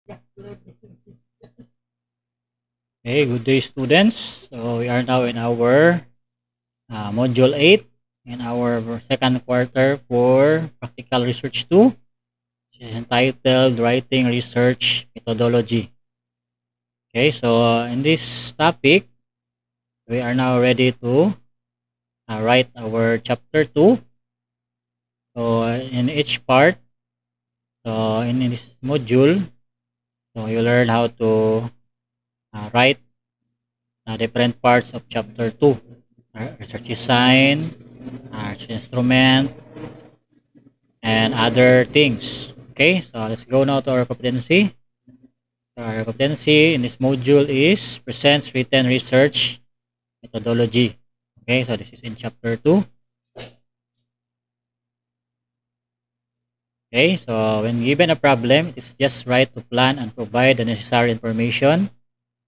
Hey, good day, students. So we are now in our module 8 in our second quarter for practical research 2, which is entitled Writing Research Methodology. Okay, so in this topic, we are now ready to write our chapter 2. So in each part, so in this module, so you learn how to write different parts of chapter 2. Research design, research instrument, and other things. Okay, so let's go now to our competency. So our competency in this module is presents written research methodology. Okay, so this is in chapter 2. Okay, so when given a problem, it's just right to plan and provide the necessary information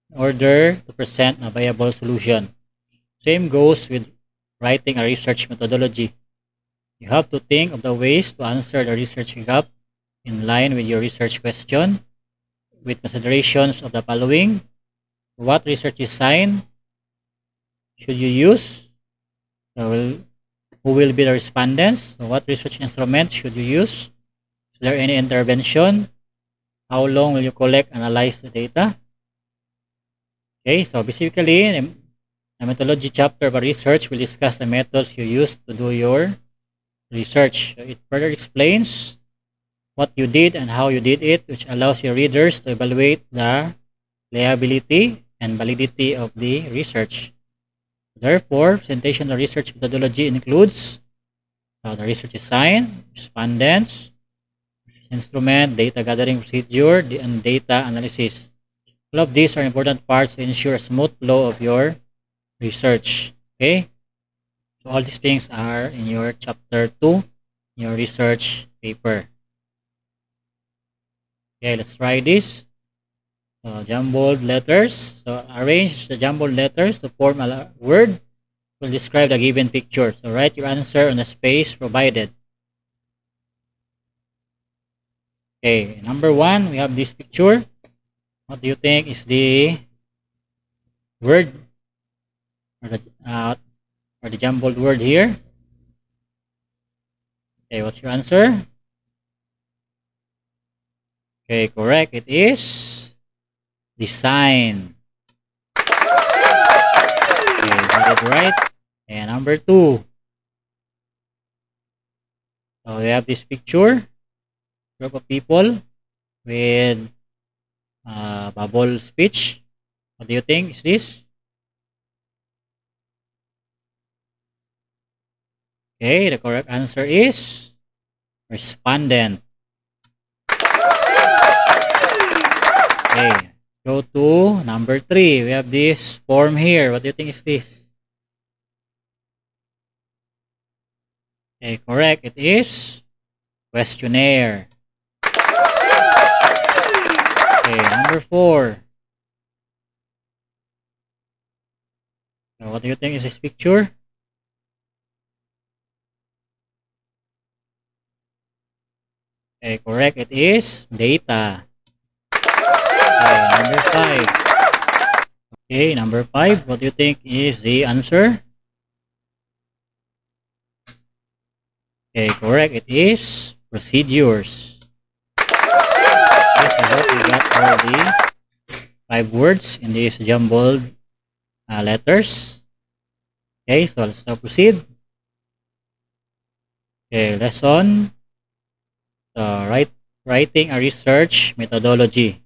in order to present a viable solution. Same goes with writing a research methodology. You have to think of the ways to answer the research gap in line with your research question with considerations of the following: what research design should you use? So who will be the respondents? So what research instrument should you use? Is there any intervention? How long will you collect, analyze the data? Okay, so basically, the methodology chapter about research will discuss the methods you use to do your research. So it further explains what you did and how you did it, which allows your readers to evaluate the reliability and validity of the research. Therefore, presentation of research methodology includes the research design, respondents, instrument, data gathering procedure, and data analysis. All of these are important parts to ensure a smooth flow of your research. Okay? So all these things are in your chapter 2, your research paper. Okay, let's try this. So jumbled letters. So arrange the jumbled letters to form a word will describe the given picture. So write your answer on the space provided. Okay, number one, we have this picture. What do you think is the word or the jumbled word here? Okay, what's your answer? Okay, correct. It is design. Okay, got it right. And number two, so we have this picture, group of people with bubble speech. What do you think is this? Okay, the correct answer is respondent. Okay, go to number three. We have this form here. What do you think is this? Okay, correct. It is questionnaire. Okay, number four. So what do you think is this picture? Okay, correct. It is data. Okay, number five. Okay, number five. What do you think is the answer? Okay, correct. It is procedures. Okay, so I hope you got all the five words in these jumbled letters. Okay, so let's now proceed. Okay, lesson. So writing a research methodology.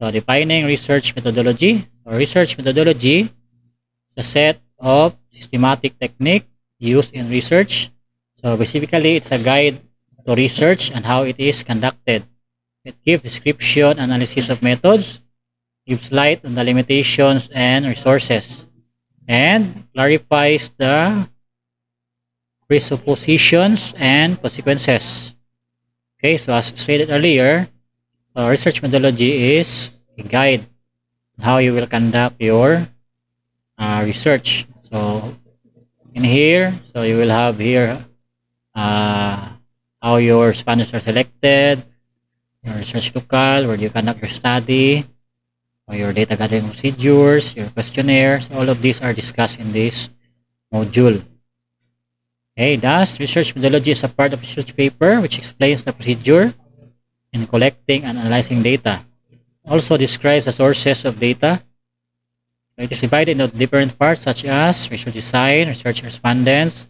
So defining research methodology. So research methodology is a set of systematic technique used in research. So basically, it's a guide to research and how it is conducted. It gives description, analysis of methods, gives light on the limitations and resources, and clarifies the presuppositions and consequences. Okay, so as stated earlier, research methodology is a guide on how you will conduct your research. So in here, so you will have here uh, how your respondents are selected, your research local, where you conduct your study, or your data gathering procedures, your questionnaires. All of these are discussed in this module. Okay, thus, research methodology is a part of research paper which explains the procedure in collecting and analyzing data. Also describes the sources of data. It is divided into different parts such as research design, research respondents,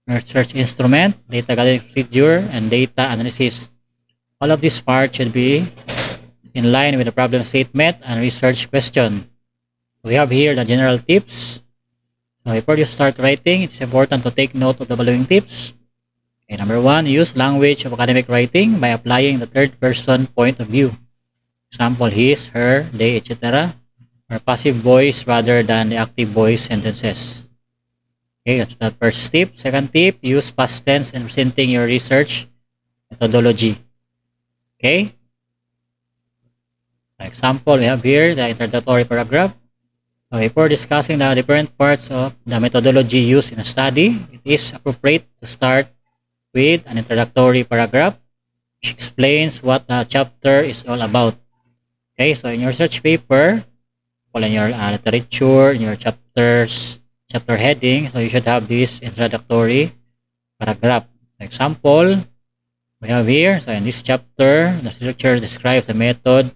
research instrument, data gathering procedure, and data analysis. All of these parts should be in line with the problem statement and research question. We have here the general tips. So before you start writing, it's important to take note of the following tips. Okay, number one, use language of academic writing by applying the third person point of view. Example, his, her, they, etc. Or passive voice rather than the active voice sentences. Okay, that's the first tip. Second tip, use past tense in presenting your research methodology. Okay? For example, we have here the introductory paragraph. So before discussing the different parts of the methodology used in a study, it is appropriate to start with an introductory paragraph which explains what the chapter is all about. Okay, so in your research paper, or in your literature, in your chapter heading, so you should have this introductory paragraph. For example, we have here, so in this chapter, the researcher describes the method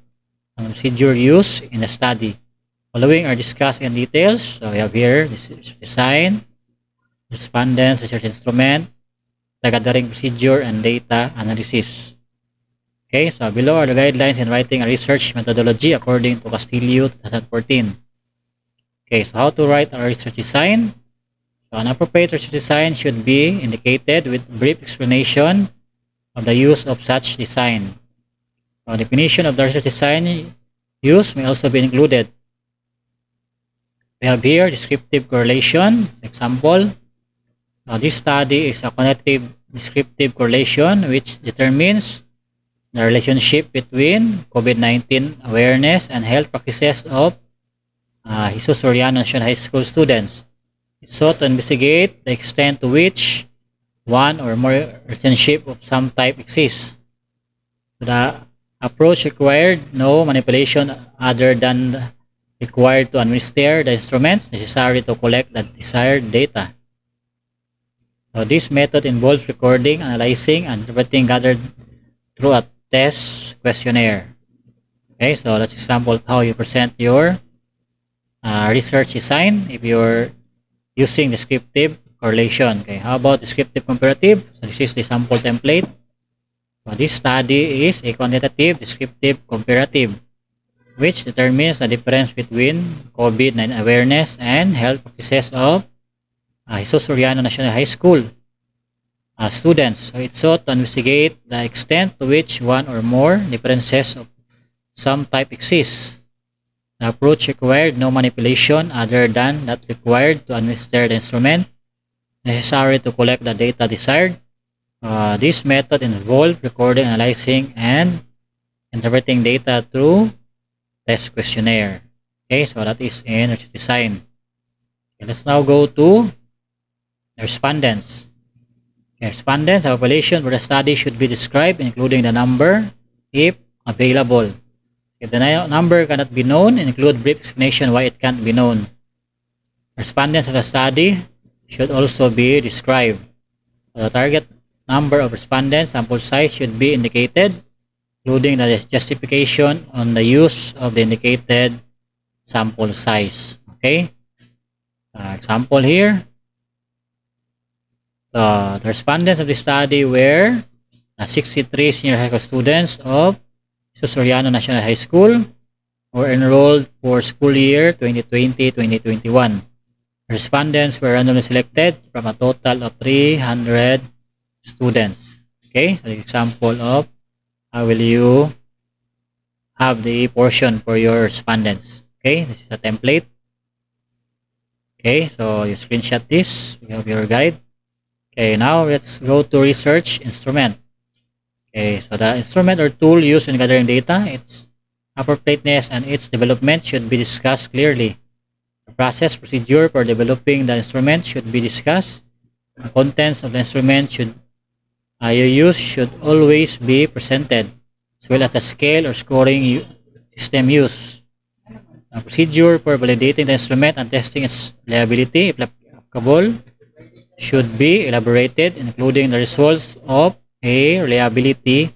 and procedure used in the study. Following are discussed in details. So we have here this design, respondents, research instrument, the gathering procedure, and data analysis. Okay, so below are the guidelines in writing a research methodology according to Castillo 2014. Okay, so how to write a research design? So an appropriate research design should be indicated with brief explanation of the use of such design. So definition of the research design use may also be included. We have here descriptive correlation. Example, this study is a quantitative descriptive correlation which determines the relationship between COVID-19 awareness and health practices of Jesus Soriano National High School students. It sought to investigate the extent to which one or more relationship of some type exists. The approach required no manipulation other than required to administer the instruments necessary to collect the desired data. So this method involves recording, analyzing, and interpreting gathered through a test questionnaire. Okay, so let's example how you present your research design if you're using descriptive correlation. Okay, how about descriptive comparative? So this is the sample template. So this study is a quantitative descriptive comparative which determines the difference between COVID-19 awareness and health practices of Jesus Soriano National High School students. So it sought to investigate the extent to which one or more differences of some type exists. The approach required no manipulation other than that required to administer the instrument necessary to collect the data desired. This method involved recording, analyzing, and interpreting data through test questionnaire. Okay, so that is in research design. Okay, let's now go to respondents. Respondents, a population where the study should be described, including the number, if available. If the number cannot be known, include brief explanation why it can't be known. Respondents of the study should also be described. The target number of respondents, sample size should be indicated, including the justification on the use of the indicated sample size. Okay. Example here. The respondents of the study were 63 senior high school students of Soriano National High School were enrolled for school year 2020-2021. Respondents were randomly selected from a total of 300 students. Okay, so the example of how will you have the portion for your respondents. Okay, this is a template. Okay, so you screenshot this. You have your guide. Okay, now let's go to research instrument. Okay, so the instrument or tool used in gathering data, its appropriateness and its development should be discussed clearly. The process procedure for developing the instrument should be discussed. The contents of the instrument you use should always be presented. as well as the scale or scoring system used. A procedure for validating the instrument and testing its reliability, if applicable, should be elaborated, including the results of a reliability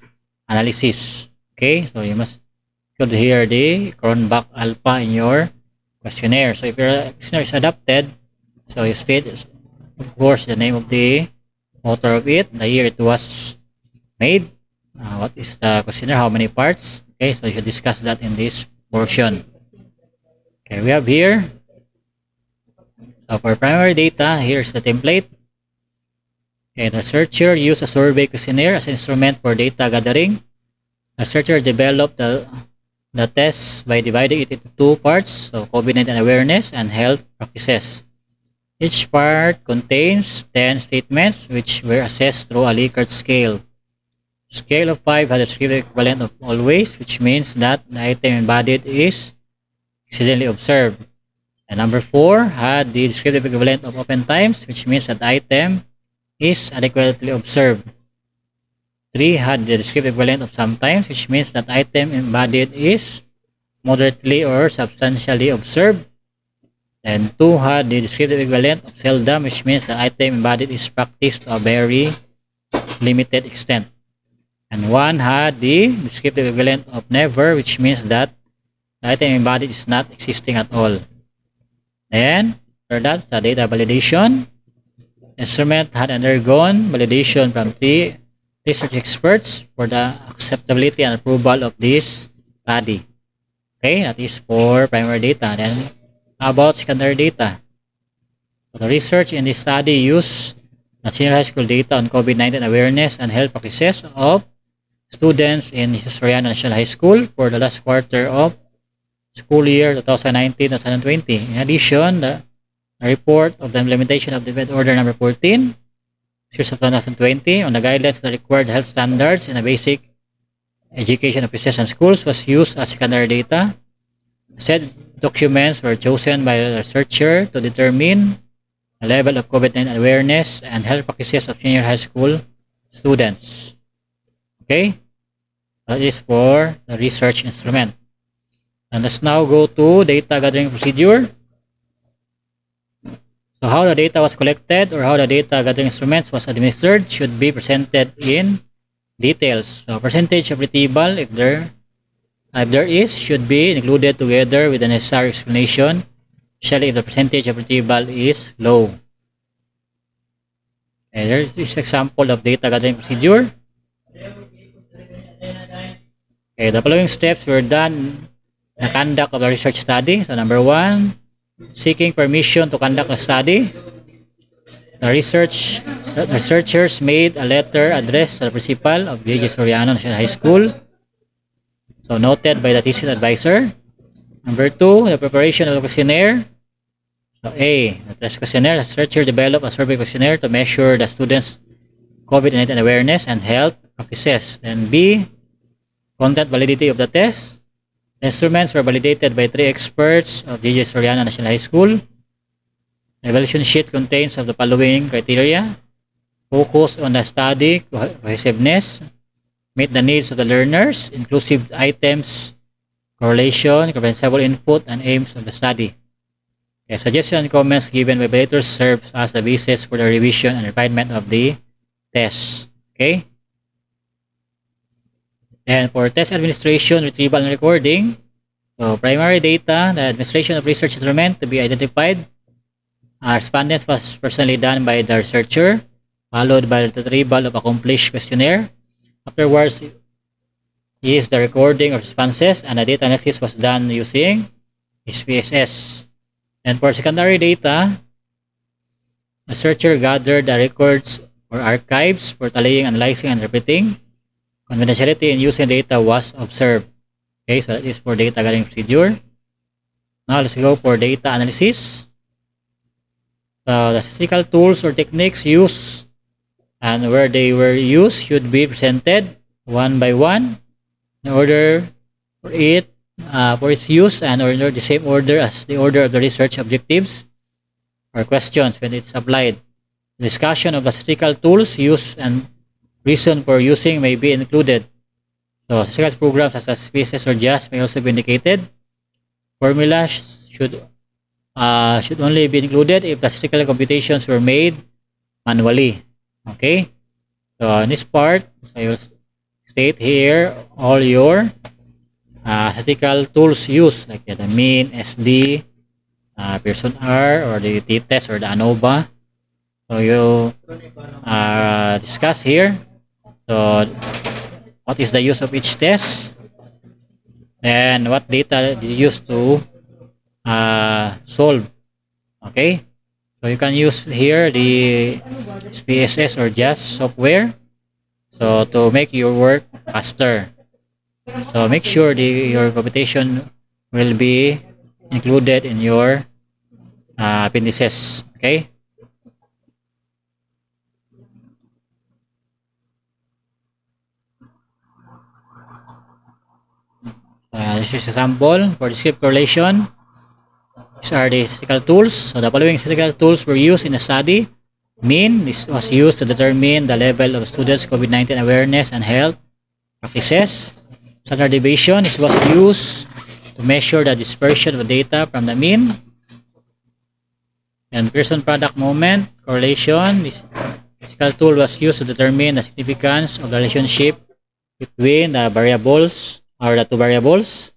analysis. Okay, so you must should hear the Cronbach alpha in your questionnaire. So if your questionnaire is adopted, so you state, of course, the name of the author of it, the year it was made, what is the questionnaire, how many parts. Okay, so you should discuss that in this portion. Okay, we have here, so for primary data, here's the template. Okay, the researcher used a survey questionnaire as an instrument for data gathering. The researcher developed the test by dividing it into two parts, so COVID-19 awareness and health practices. Each part contains 10 statements which were assessed through a Likert scale. Scale of 5 had a descriptive equivalent of always, which means that the item embodied is accidentally observed. And number 4 had the descriptive equivalent of oftentimes, which means that the item is adequately observed. 3 had the descriptive equivalent of sometimes, which means that item embodied is moderately or substantially observed. And 2 had the descriptive equivalent of seldom, which means the item embodied is practiced to a very limited extent. And 1 had the descriptive equivalent of never, which means that the item embodied is not existing at all. And for that, the data validation. Instrument had undergone validation from 3 research experts for the acceptability and approval of this study. Okay, that is for primary data. Then, how about secondary data? So the research in this study used senior high school data on COVID-19 awareness and health practices of students in Soriano National High School for the last quarter of school year 2019-2020. In addition, the report of the implementation of the Event Order Number 14, series of 2020, on the guidelines that required health standards in the basic education offices and schools was used as secondary data. Said documents were chosen by the researcher to determine the level of COVID-19 awareness and health practices of senior high school students. Okay, that is for the research instrument. And let's now go to data gathering procedure. So how the data was collected or how the data gathering instruments was administered should be presented in details. So percentage of retrieval, if there is, should be included together with the necessary explanation, especially if the percentage of retrieval is low. And there is example of data gathering procedure. Okay, the following steps were done in the conduct of the research study. So number 1, seeking permission to conduct a study. The researchers made a letter addressed to the principal of J.J. Soriano National High School, so noted by the thesis advisor. Number 2, the preparation of the questionnaire. So A, the test questionnaire. The researcher developed a survey questionnaire to measure the students' COVID-19 awareness and health practices. And B, content validity of the test. The instruments were validated by 3 experts of J.J. Soriano National High School. The evaluation sheet contains of the following criteria: focus on the study cohesiveness, meet the needs of the learners, inclusive items, correlation, comprehensible input, and aims of the study. Okay, suggestions and comments given by evaluators serve as the basis for the revision and refinement of the test. Okay. And for test administration, retrieval, and recording, so primary data, the administration of research instrument to be identified. Respondents was personally done by the researcher, followed by the retrieval of a complete questionnaire. Afterwards is the recording of responses, and the data analysis was done using SPSS. And for secondary data, the researcher gathered the records or archives for tallying, analyzing, and interpreting. Confidentiality in using data was observed. Okay, so that is for data gathering procedure. Now let's go for data analysis. The statistical tools or techniques used and where they were used should be presented one by one in order for its use and in the same order as the order of the research objectives or questions when it's applied. Discussion of the statistical tools used and reason for using may be included. So statistical programs such as spaces or just may also be indicated. Formula should only be included if the statistical computations were made manually. Okay. So in this part, I will state here all your statistical tools used, like the mean, SD, Pearson R, or the t-test, or the ANOVA. So you discuss here. So what is the use of each test, and what data did you use to solve. Okay. So you can use here the SPSS or JAS software, so to make your work faster. So make sure your computation will be included in your appendices. Okay. This is example for the script correlation. These are the statistical tools. So the following statistical tools were used in the study. Mean, this was used to determine the level of students' COVID-19 awareness and health practices. Standard deviation, this was used to measure the dispersion of data from the mean. And Pearson product moment correlation, this statistical tool was used to determine the significance of the relationship between the variables or the two variables.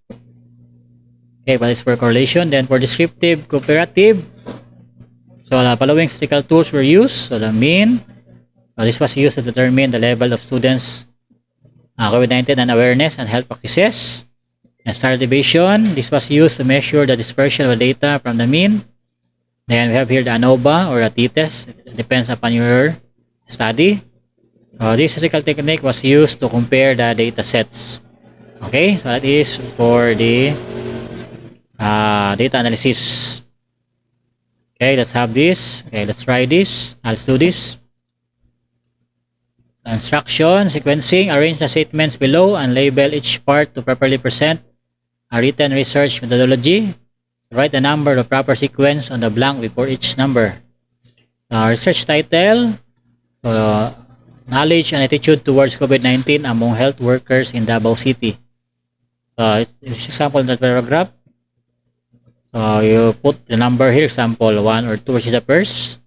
Okay, but it's for correlation. Then for descriptive comparative, so the following statistical tools were used. So the mean, this was used to determine the level of students' COVID-19 and awareness and health practices. And standard deviation, this was used to measure the dispersion of data from the mean. Then we have here the ANOVA or a t-test. It depends upon your study. This statistical technique was used to compare the data sets. Okay, so that is for the data analysis. Okay, let's have this. Okay, let's try this. Let's do this. Instruction, sequencing, arrange the statements below and label each part to properly present a written research methodology. Write the number of proper sequence on the blank before each number. Research title, knowledge and attitude towards COVID-19 among health workers in Davao City. This example in that paragraph. You put the number here, example 1 or 2, which is the first.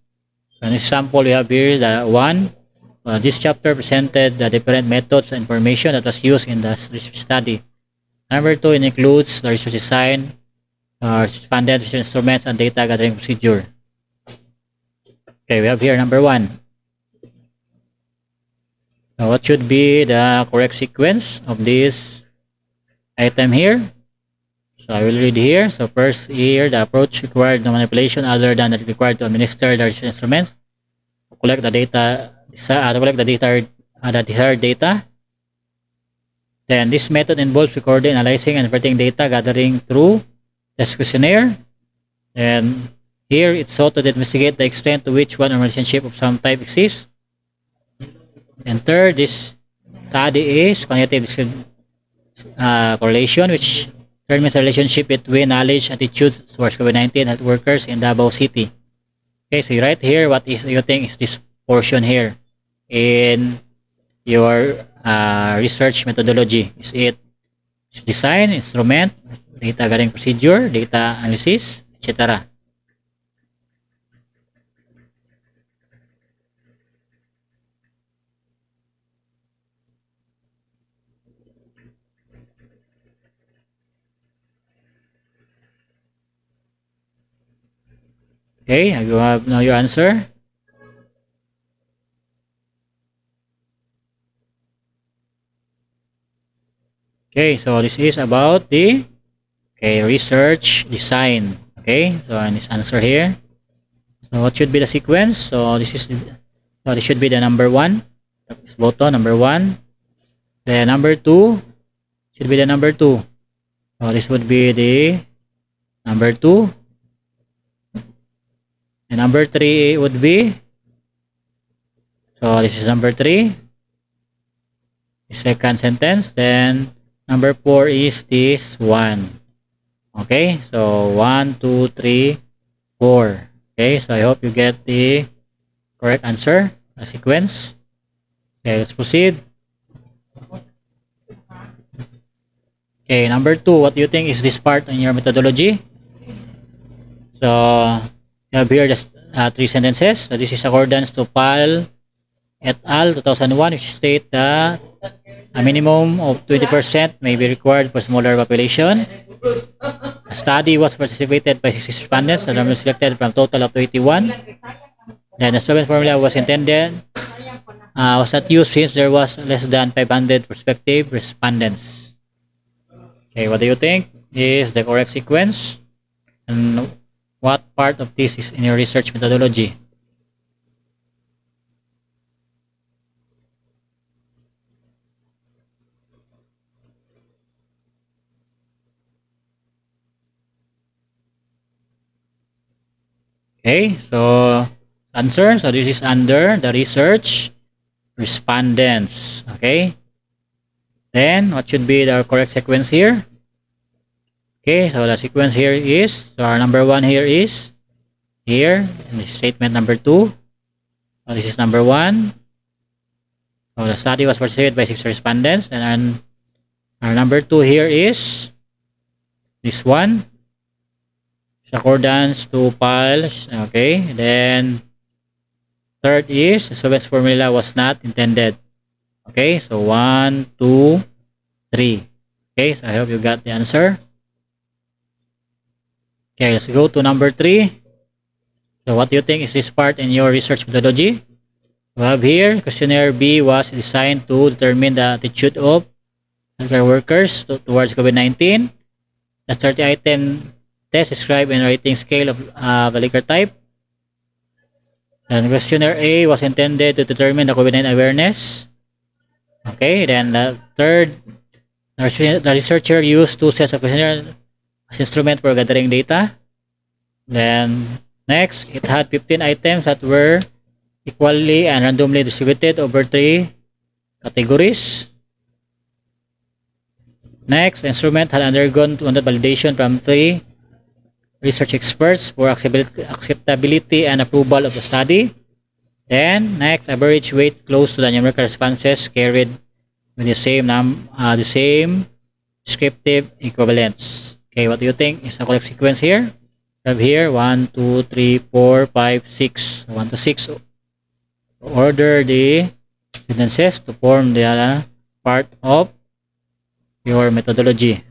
An example we have here, the 1. This chapter presented the different methods and information that was used in the research study. Number 2, it includes the research design, funded research instruments, and data gathering procedure. Okay, we have here number 1. What should be the correct sequence of this item here? So I will read here. So first here, the approach required no manipulation other than that required to administer the research instruments to collect the data, the desired data. Then this method involves recording, analyzing, and interpreting data gathering through the questionnaire. And here it's sought to investigate the extent to which one relationship of some type exists. And third, this study is cognitive correlation, which determines the relationship between knowledge and attitude towards COVID-19 health workers in Davao City. Okay, so you write here what is you think is this portion here in your research methodology. Is it design, instrument, data gathering procedure, data analysis, etc. Okay, you have now your answer. Okay, so this is about the research design. Okay, so and this answer here. So what should be the sequence? So this should be the number 1. This button number 1. The number 2 should be the number 2. So this would be the number 2. And number 3 would be, so this is number 3. The second sentence. Then number 4 is this 1. Okay, so 1, 2, 3, 4. Okay, so I hope you get the correct answer, the sequence. Okay, let's proceed. Okay, number 2, what do you think is this part in your methodology? So, you have here just 3 sentences. So, this is accordance to PAL et al. 2001, which state that a minimum of 20% may be required for smaller population. A study was participated by 60 respondents. The number selected from total of 21. Then the student formula was not used since there was less than 500 prospective respondents. Okay, what do you think is the correct sequence? And what part of this is in your research methodology? Okay, so answer. So this is under the research respondents. Okay, then what should be the correct sequence here? Okay, so the sequence here is, so our number 1 here is here, and this is statement number 2. So this is number 1. So the study was participated by 6 respondents, and our number 2 here is this one. Accordance to PALS. Okay, then third is the Soviet's formula was not intended. Okay, so 1, 2, 3. Okay, so I hope you got the answer. Okay, let's go to number 3. So what do you think is this part in your research methodology? We have here, questionnaire B was designed to determine the attitude of healthcare workers towards COVID-19. The 30-item test described in rating scale of the liquor type. And questionnaire A was intended to determine the COVID-19 awareness. Okay, then the third, the researcher used 2 sets of questionnaire as instrument for gathering data. Then next, it had 15 items that were equally and randomly distributed over 3 categories. Next, the instrument had undergone 200 validation from 3 research experts for acceptability and approval of the study. Then next, average weight close to the numerical responses carried with the same descriptive equivalence. Okay, what do you think is the correct sequence here? We have here 1, 2, 3, 4, 5, 6, 1 to 6. Order the sentences to form the part of your methodology.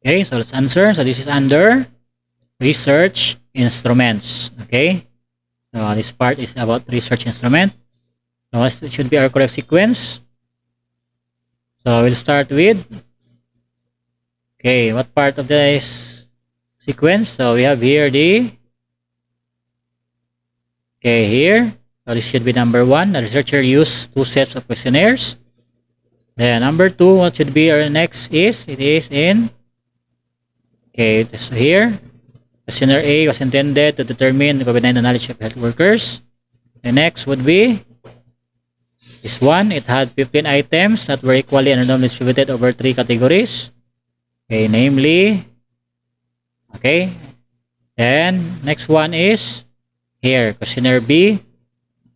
Okay, so let's answer. So this is under research instruments. Okay, so this part is about research instrument. So it should be our correct sequence. So we'll start with, okay, what part of this sequence? So we have here okay, here. So this should be number 1. The researcher used 2 sets of questionnaires. Then number 2, what should be our next is, it is in, okay, this here. Questionnaire A was intended to determine the COVID-19 knowledge of health workers. The next would be this one. It had 15 items that were equally and randomly distributed over 3 categories. Okay, namely, okay. Then next one is here, questionnaire B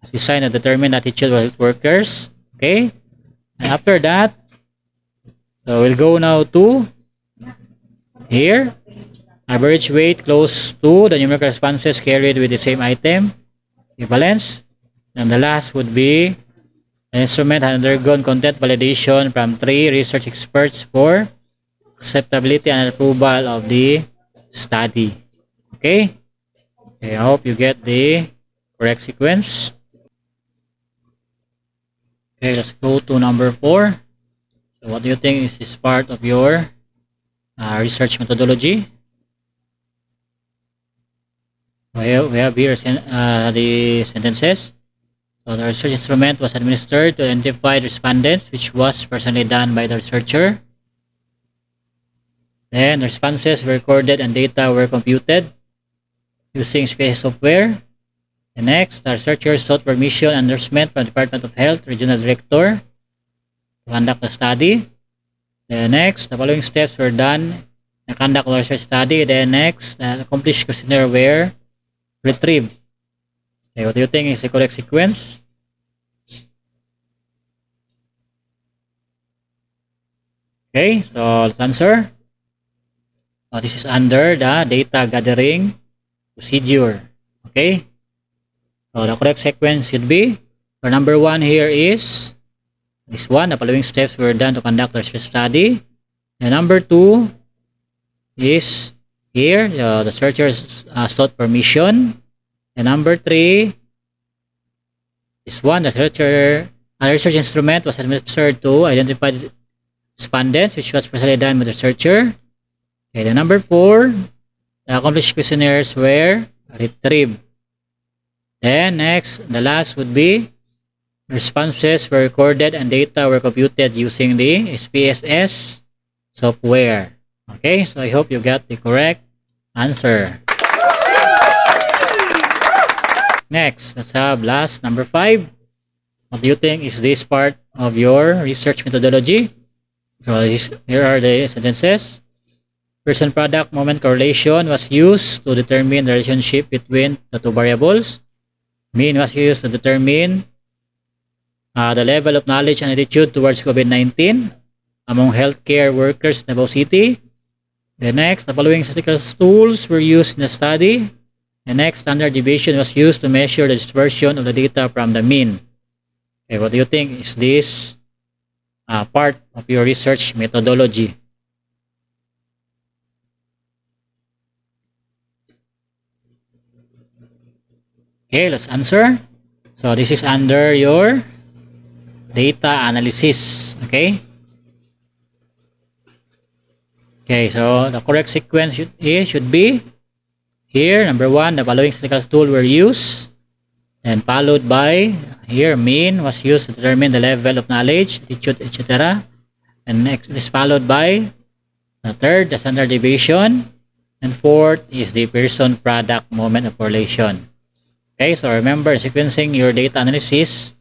was designed to determine the attitude of health workers. Okay, and after that, so we'll go now to here, average weight close to the numerical responses carried with the same item equivalence. And the last would be the instrument had undergone content validation from 3 research experts for acceptability and approval of the study. Okay, I hope you get the correct sequence. Okay, let's go to number 4. So what do you think is this part of your research methodology? We have here the sentences. So the research instrument was administered to identify respondents, which was personally done by the researcher. Then responses were recorded and data were computed using space software. And next, the researcher sought permission and endorsement from the Department of Health Regional Director. to conduct the study. Then next, the following steps were done to conduct the research study. Then next, the accomplished questionnaire were retrieved. Okay, what do you think is the correct sequence? Okay, so let's answer. This is under the data gathering procedure. Okay, so the correct sequence should be, for number 1 here is this one, the following steps were done to conduct the research study. And number 2 is here, the searchers sought permission. And number 3, this one, the research instrument was administered to identified respondents, which was precisely done by the researcher. Okay, the number 4, the accomplished questionnaires were retrieved. Then next, the last would be responses were recorded and data were computed using the SPSS software. Okay, so I hope you got the correct answer. Next, let's have last number 5. What do you think is this part of your research methodology? So here are the sentences. Person product moment correlation was used to determine the relationship between the two variables. Mean was used to determine the level of knowledge and attitude towards COVID-19 among healthcare workers in Davao City. The next, the following statistical tools were used in the study. The next, standard deviation was used to measure the dispersion of the data from the mean. Okay, what do you think is this part of your research methodology? Okay, let's answer. So this is under your data analysis. Okay. Okay, so the correct sequence should be here. Number 1, the following statistical tools were used, and followed by here mean was used to determine the level of knowledge, attitude, etc. And next is followed by the third, the standard deviation, and fourth is the person product moment of correlation. Okay, so remember, sequencing your data analysis,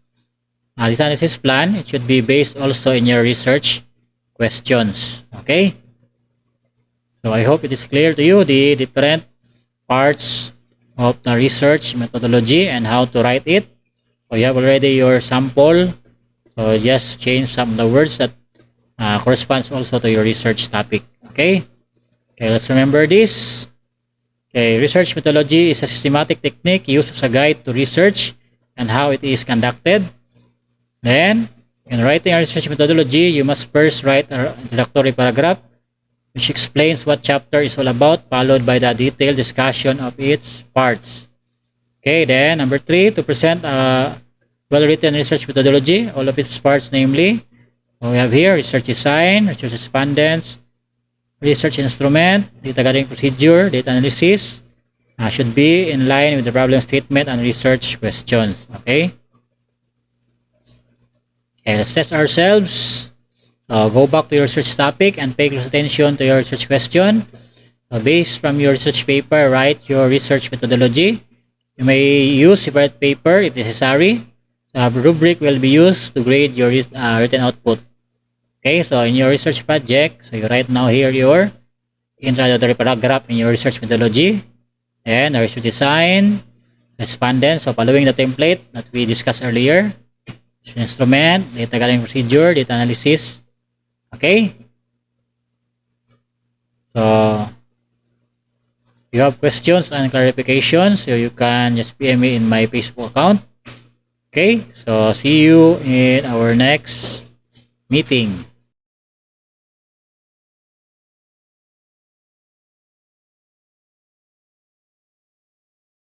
this analysis plan, it should be based also in your research questions. Okay, so I hope it is clear to you the different parts of the research methodology and how to write it. So you have already your sample, so just change some of the words that corresponds also to your research topic. Okay, let's remember this. Okay, research methodology is a systematic technique used as a guide to research and how it is conducted. Then, in writing a research methodology, you must first write an introductory paragraph which explains what chapter is all about, followed by the detailed discussion of its parts. Okay, then number 3, to present a well-written research methodology, all of its parts, namely, we have here research design, research respondents, research instrument, data gathering procedure, data analysis, should be in line with the problem statement and research questions. Okay, let's test ourselves. Go back to your research topic and pay close attention to your research question. Based from your research paper, write your research methodology. You may use separate paper if necessary. The rubric will be used to grade your written output. Okay, so in your research project, so you write now here your introductory paragraph in your research methodology, and the research design, respondents, so following the template that we discussed earlier, instrument, data gathering procedure, data analysis. Okay, so if you have questions and clarifications, so you can just PM me in my Facebook account. Okay, so see you in our next meeting.